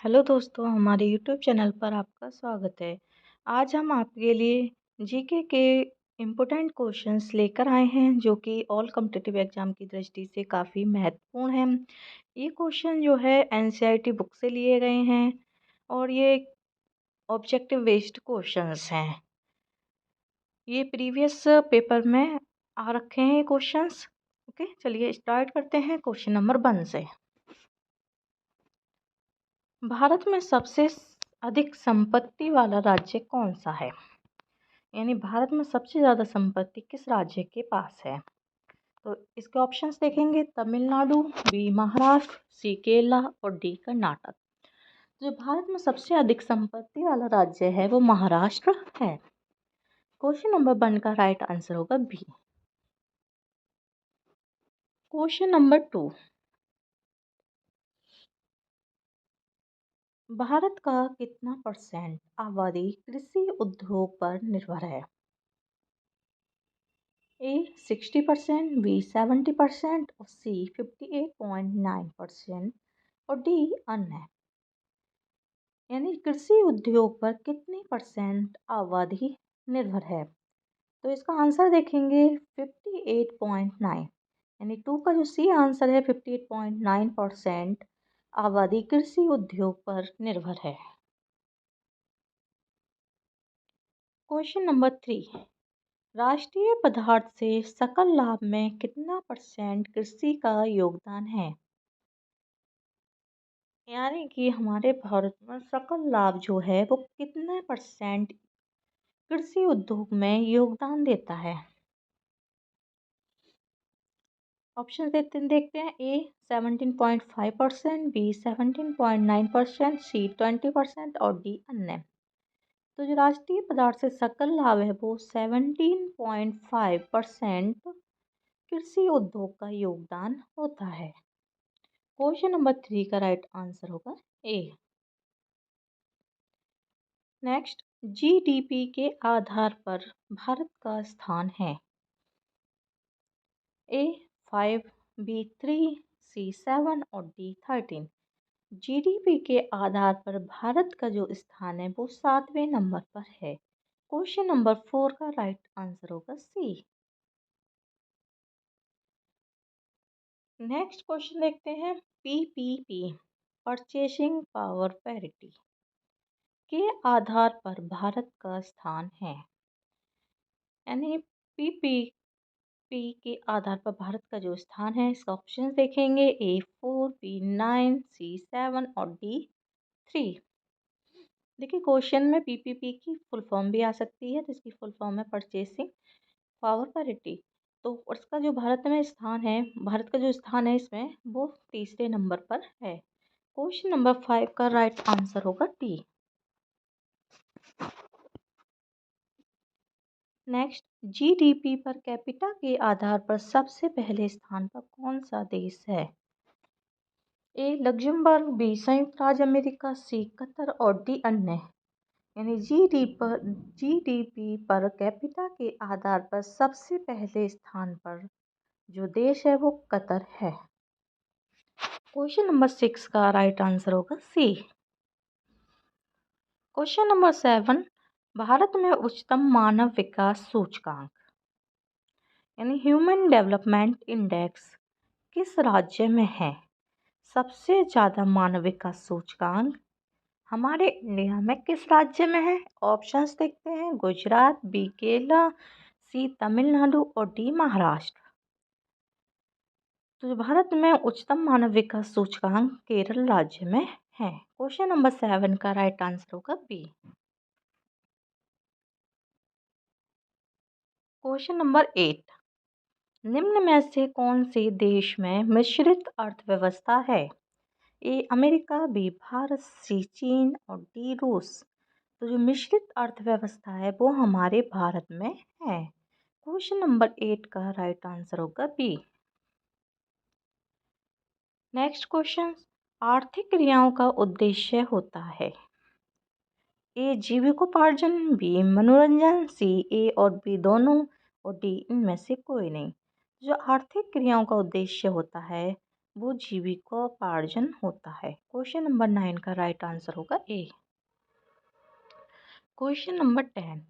Hello दोस्तों, हमारे YouTube channel पर आपका स्वागत है। आज हम आपके लिए जीके के इम्पोर्टेंट क्वेश्चंस लेकर आए हैं जो कि ऑल कॉम्पिटिटिव एग्जाम की दृष्टि से काफ़ी महत्वपूर्ण हैं। ये क्वेश्चन जो है एनसीईआरटी बुक से लिए गए हैं और ये ऑब्जेक्टिव बेस्ड क्वेश्चंस हैं। ये प्रीवियस पेपर में आ रखे हैं ये क्वेश्चंस। ओके, चलिए स्टार्ट करते हैं क्वेश्चन नंबर 1 से। भारत में सबसे अधिक संपत्ति वाला राज्य कौन सा है? यानी भारत में सबसे ज़्यादा संपत्ति किस राज्य के पास है? तो इसके ऑप्शंस देखेंगे, तमिलनाडु, बी महाराष्ट्र, सी केरला और डी कर्नाटक। जो भारत में सबसे अधिक संपत्ति वाला राज्य है वो महाराष्ट्र है। क्वेश्चन नंबर 1 का राइट आंसर होगा बी। क्वेश्चन नंबर 2, भारत का कितना परसेंट आबादी कृषि उद्योग पर निर्भर है? ए 60%, बी 70% और सी 58.9% और डी अन्य। यानी कृषि उद्योग पर कितने परसेंट आबादी निर्भर है? तो इसका आंसर देखेंगे 58.9, यानी 2 का जो सी आंसर है 58.9% आबादी कृषि उद्योग पर निर्भर है। क्वेश्चन नंबर 3, राष्ट्रीय पदार्थ से सकल लाभ में कितना परसेंट कृषि का योगदान है? यानी कि हमारे भारत में सकल लाभ जो है वो कितने परसेंट कृषि उद्योग में योगदान देता है? ऑप्शन देखते हैं, ए 17.5%, बी 17.9%, सी 20% और डी अन्य। तो जो राष्ट्रीय पदार्थ से सकल लाभ है वो 17.5% कृषि उद्योग का योगदान होता है। क्वेश्चन नंबर 3 का राइट आंसर होगा ए। नेक्स्ट, जीडीपी के आधार पर भारत का स्थान है? ए 5, बी 3, सी 7 और डी 13। जीडीपी के आधार पर भारत का जो स्थान है वो 7वें नंबर पर है। क्वेश्चन नंबर 4 का राइट आंसर होगा सी। नेक्स्ट क्वेश्चन देखते हैं, पीपीपी परचेसिंग पावर पैरिटी के आधार पर भारत का स्थान है। यानी पीपीपी के आधार पर भारत का जो स्थान है, इसका ऑप्शन देखेंगे, ए 4, बी 9, सी 7 और डी 3। देखिए क्वेश्चन में पीपीपी की फुल फॉर्म भी आ सकती है, तो इसकी फुल फॉर्म है परचेसिंग पावर पैरिटी। तो उसका जो भारत में स्थान है, भारत का जो स्थान है इसमें वो तीसरे नंबर पर है। क्वेश्चन नंबर 5 का राइट आंसर होगा D. Next, GDP per capita के आधार पर सबसे पहले स्थान पर कौन सा देश है? ए लग्जमबर्ग, बी संयुक्त राज्य अमेरिका, सी कतर और डी अन्य। यानी जीडीपी पर कैपिटा के आधार पर सबसे पहले स्थान पर जो देश है वो कतर है। क्वेश्चन नंबर 6 का राइट आंसर होगा सी। क्वेश्चन नंबर 7, भारत में उच्चतम मानव विकास सूचकांक यानी ह्यूमन डेवलपमेंट इंडेक्स किस राज्य में है? सबसे ज़्यादा मानव विकास सूचकांक हमारे इंडिया में किस राज्य में है? ऑप्शंस देखते हैं, गुजरात, बी केरला, सी तमिलनाडु और डी महाराष्ट्र। तो भारत में उच्चतम मानव विकास सूचकांक केरल राज्य में है। क्वेश्चन नंबर 7 का राइट आंसर होगा बी। क्वेश्चन नंबर 8, निम्न में से कौन से देश में मिश्रित अर्थव्यवस्था है? ए अमेरिका, बी भारत, सी चीन और डी रूस। तो जो मिश्रित अर्थव्यवस्था है वो हमारे भारत में है। क्वेश्चन नंबर 8 का राइट आंसर होगा बी। नेक्स्ट क्वेश्चन, आर्थिक क्रियाओं का उद्देश्य होता है? ए जीविकोपार्जन, बी मनोरंजन, सी ए और बी दोनों और डी इनमें से कोई नहीं। जो आर्थिक क्रियाओं का उद्देश्य होता है वो जीविकोपार्जन होता है। क्वेश्चन नंबर 9 का राइट आंसर होगा ए। क्वेश्चन नंबर 10,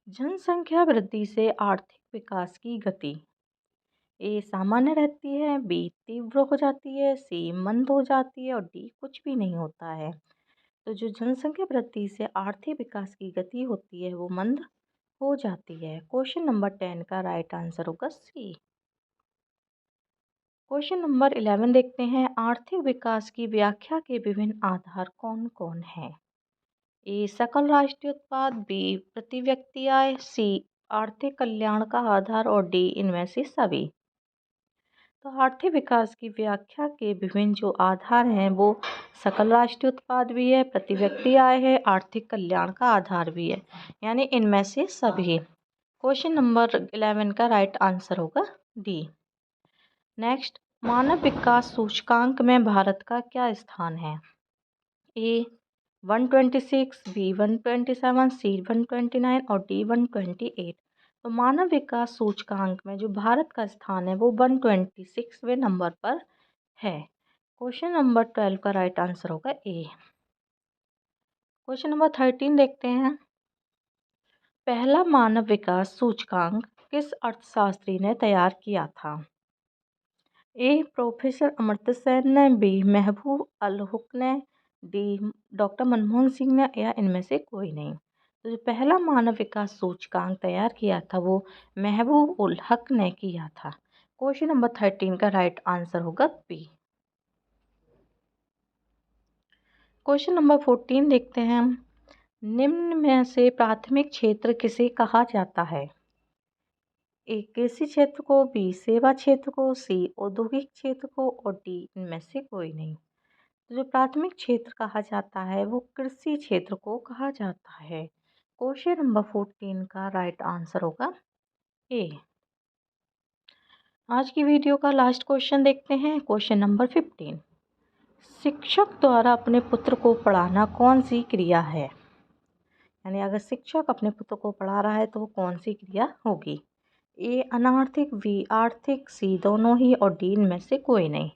जनसंख्या वृद्धि से आर्थिक विकास की गति ए सामान्य रहती है, बी तीव्र हो जाती है, सी मंद हो जाती है और डी कुछ भी नहीं होता है। तो जो जनसंख्या वृद्धि से आर्थिक विकास की गति होती है वो मंद हो जाती है। क्वेश्चन नंबर 10 का राइट आंसर होगा सी। क्वेश्चन नंबर 11 देखते हैं, आर्थिक विकास की व्याख्या के विभिन्न आधार कौन कौन हैं? ए सकल राष्ट्रीय उत्पाद, बी प्रति व्यक्ति आय, सी आर्थिक कल्याण का आधार और डी इनमें से सभी। तो आर्थिक विकास की व्याख्या के विभिन्न जो आधार हैं वो सकल राष्ट्रीय उत्पाद भी है, प्रति व्यक्ति आय है, आर्थिक कल्याण का आधार भी है, यानी इनमें से सभी। क्वेश्चन नंबर 11 का राइट आंसर होगा डी। नेक्स्ट, मानव विकास सूचकांक में भारत का क्या स्थान है? ए 126, बी 127, सी 129 और डी 128। तो मानव विकास सूचकांक में जो भारत का स्थान है वो 126वें नंबर पर है। क्वेश्चन नंबर 12 का राइट आंसर होगा ए। क्वेश्चन नंबर 13 देखते हैं, पहला मानव विकास सूचकांक किस अर्थशास्त्री ने तैयार किया था? ए प्रोफेसर अमर्त्य सेन ने, बी महबूब अल हुक ने, डी डॉक्टर मनमोहन सिंह ने या इनमें से कोई नहीं। तो जो पहला मानव विकास सूचकांक तैयार किया था वो महबूब उल हक ने किया था। क्वेश्चन नंबर 13 का राइट आंसर होगा बी। क्वेश्चन नंबर 14 देखते हैं हम, निम्न में से प्राथमिक क्षेत्र किसे कहा जाता है? ए कृषि क्षेत्र को, बी सेवा क्षेत्र को, सी औद्योगिक क्षेत्र को और डी इनमें से कोई नहीं। तो जो प्राथमिक क्षेत्र कहा जाता है वो कृषि क्षेत्र को कहा जाता है। क्वेश्चन नंबर 14 का राइट आंसर होगा ए। आज की वीडियो का लास्ट क्वेश्चन देखते हैं, क्वेश्चन नंबर 15, शिक्षक द्वारा अपने पुत्र को पढ़ाना कौन सी क्रिया है? यानी अगर शिक्षक अपने पुत्र को पढ़ा रहा है तो वो कौन सी क्रिया होगी? ए अनार्थिक, बी आर्थिक, सी दोनों ही और डी इनमें से कोई नहीं।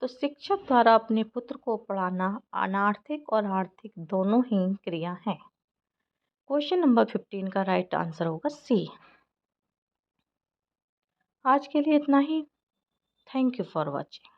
तो शिक्षक द्वारा अपने पुत्र को पढ़ाना अनार्थिक और आर्थिक दोनों ही क्रिया हैं। क्वेश्चन नंबर 15 का राइट आंसर होगा सी। आज के लिए इतना ही। Thank you for watching.